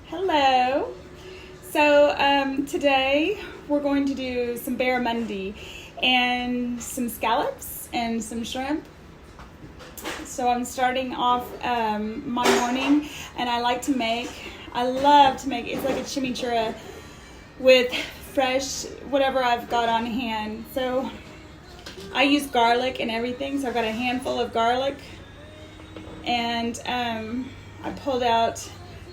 Hello. So today we're going to do some barramundi and some scallops and some shrimp. So I'm starting off my morning, and I love to make, it's like a chimichurri with fresh whatever I've got on hand. So I use garlic and everything, so I've got a handful of garlic, and I pulled out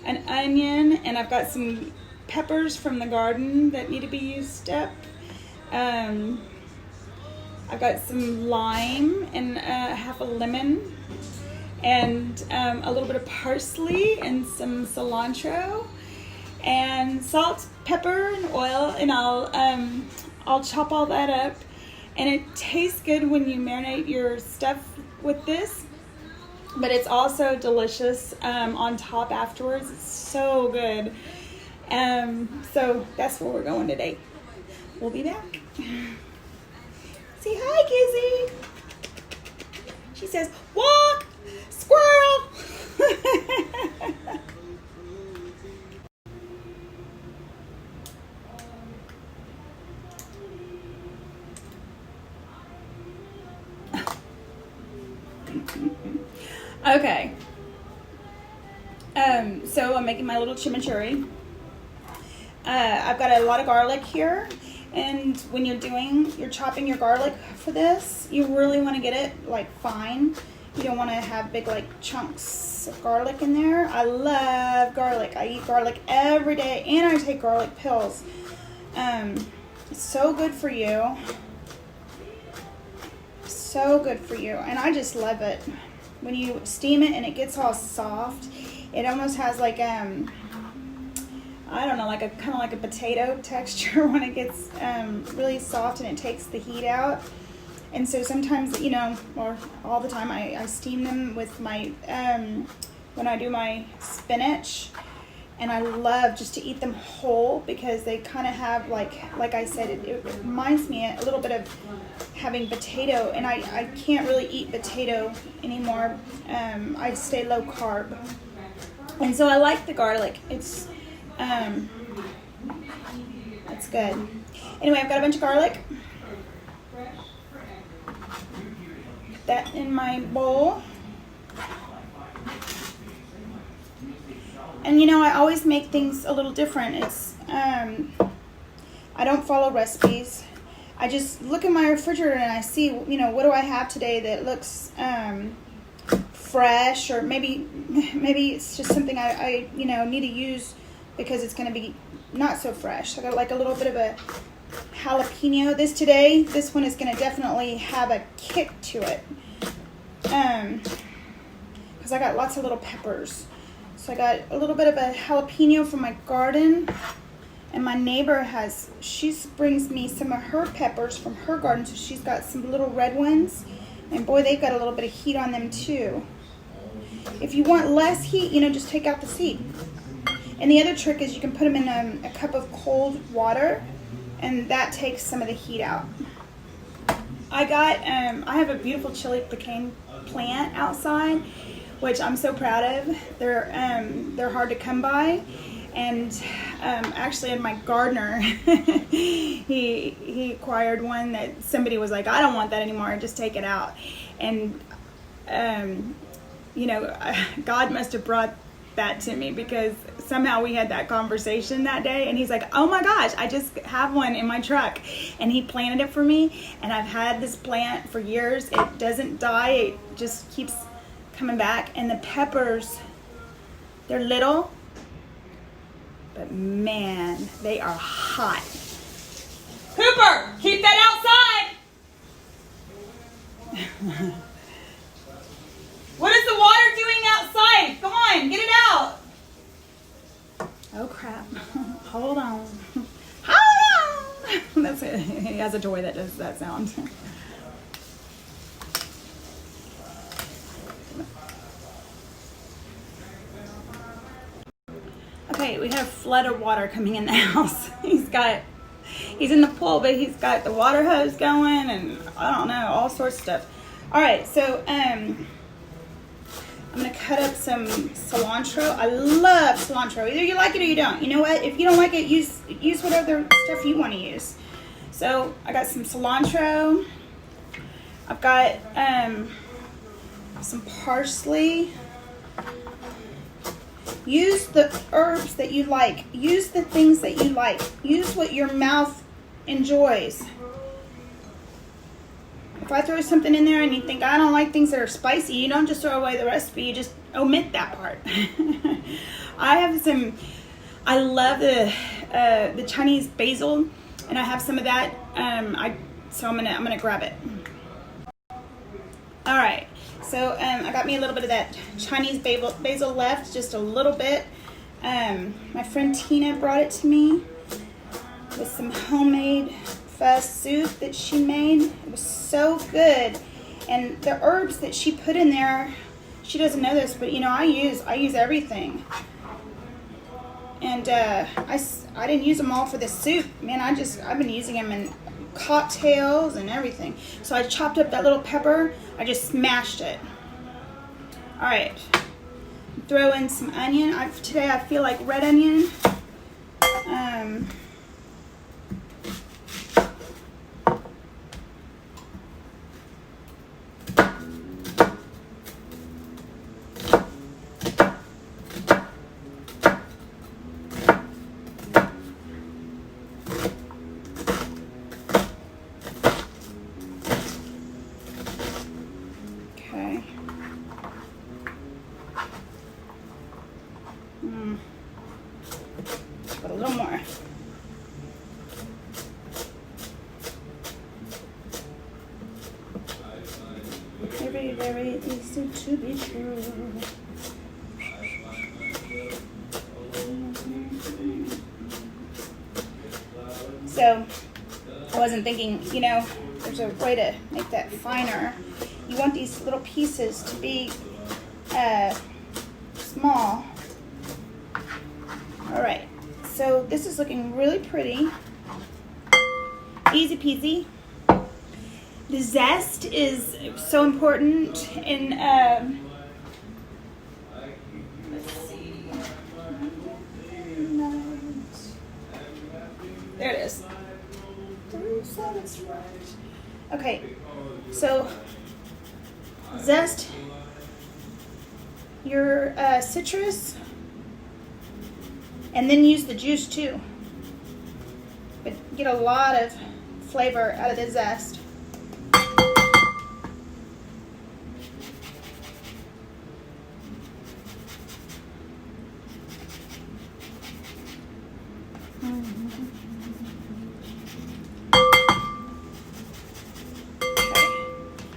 an onion, and I've got some peppers from the garden that need to be used up. I've got some lime and half a lemon, and a little bit of parsley and some cilantro, and salt, pepper, and oil, and I'll chop all that up. And it tastes good when you marinate your stuff with this, but it's also delicious on top afterwards. It's so good. So that's where we're going today. We'll be back. Say hi, Kizzy. She says, walk, squirrel. Okay. So I'm making my little chimichurri. I've got a lot of garlic here, and when you're chopping your garlic for this, you really want to get it like fine. You don't want to have big like chunks of garlic in there. I love garlic. I eat garlic every day, and I take garlic pills. It's so good for you. So good for you, and I just love it. When you steam it and it gets all soft, it almost has like I don't know, like a kind of like a potato texture when it gets really soft and it takes the heat out. And so sometimes, or all the time, I steam them with my when I do my spinach, and I love just to eat them whole because they kind of have like I said, it reminds me a little bit of having potato, and I can't really eat potato anymore. I stay low carb, and so I like the garlic. It's good. Anyway, I've got a bunch of garlic. Put that in my bowl. And I always make things a little different. It's I don't follow recipes. I just look in my refrigerator and I see, what do I have today that looks fresh, or maybe it's just something I need to use because it's going to be not so fresh. I got like a little bit of a jalapeno. This one is going to definitely have a kick to it, because I got lots of little peppers. So I got a little bit of a jalapeno from my garden, and my neighbor she brings me some of her peppers from her garden, so she's got some little red ones, and boy, they've got a little bit of heat on them too. If you want less heat, just take out the seed. And the other trick is you can put them in a cup of cold water, and that takes some of the heat out. I have a beautiful chili pecan plant outside, which I'm so proud of. They're hard to come by, and actually, in my gardener, he acquired one that somebody was like, I don't want that anymore, just take it out. And God must have brought that to me, because somehow we had that conversation that day, and he's like, oh my gosh, I just have one in my truck, and he planted it for me, and I've had this plant for years. It doesn't die, it just keeps coming back. And the peppers, they're little, but man, they are hot. Cooper, keep that outside. What is the water doing outside? Come on, get it out. Oh crap. Hold on. Hold on. That's it. He has a toy that does that sound. Okay, we have flood of water coming in the house. He's in the pool, but he's got the water hose going, and I don't know, all sorts of stuff. All right, so I'm gonna cut up some cilantro. I love cilantro. Either you like it or you don't. You know what? If you don't like it, use whatever stuff you want to use. So I got some cilantro. I've got some parsley. Use the herbs that you like. Use the things that you like. Use what your mouth enjoys. If I throw something in there and you think I don't like things that are spicy, you don't just throw away the recipe, you just omit that part. I love the Chinese basil, and I have some of that. So I'm gonna grab it. All right, so I got me a little bit of that Chinese basil left, just a little bit. My friend Tina brought it to me with some homemade pho soup that she made. It was so good, and the herbs that she put in there, she doesn't know this, but you know, I use everything. And I didn't use them all for the soup, man. I've been using them in cocktails and everything. So I chopped up that little pepper. I just smashed it. All right, throw in some onion. Today I feel like red onion. Put a little more. Very, very easy to be true. So, I wasn't thinking, you know, there's a way to make that finer. You want these little pieces to be small. All right, so this is looking really pretty. Easy peasy. The zest is so important in, let's see. There it is. Okay, so zest your citrus, and then use the juice too. But get a lot of flavor out of the zest.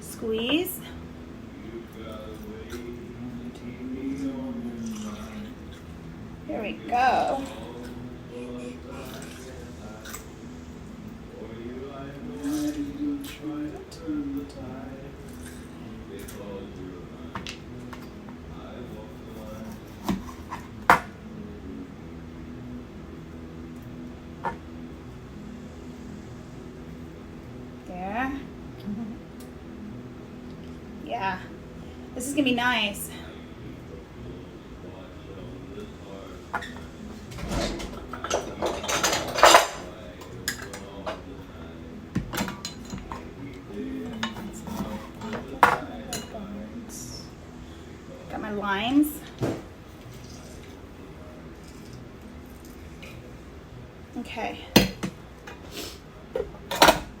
Squeeze. Here we go. There. Yeah, this is gonna be nice. Got my limes. Okay.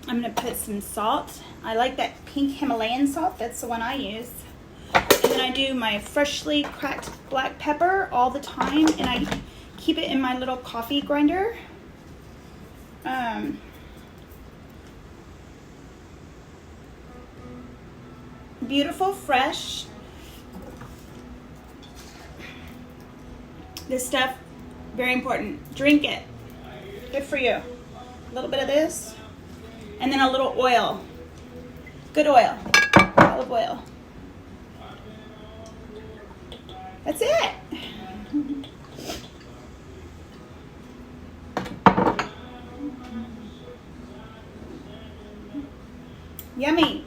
I'm gonna put some salt. I like that pink Himalayan salt. That's the one I use. And then I do my freshly cracked black pepper all the time, and I keep it in my little coffee grinder. Beautiful, fresh. This stuff, very important. Drink it. Good for you. A little bit of this. And then a little oil. Good oil. Olive oil. That's it. Yummy.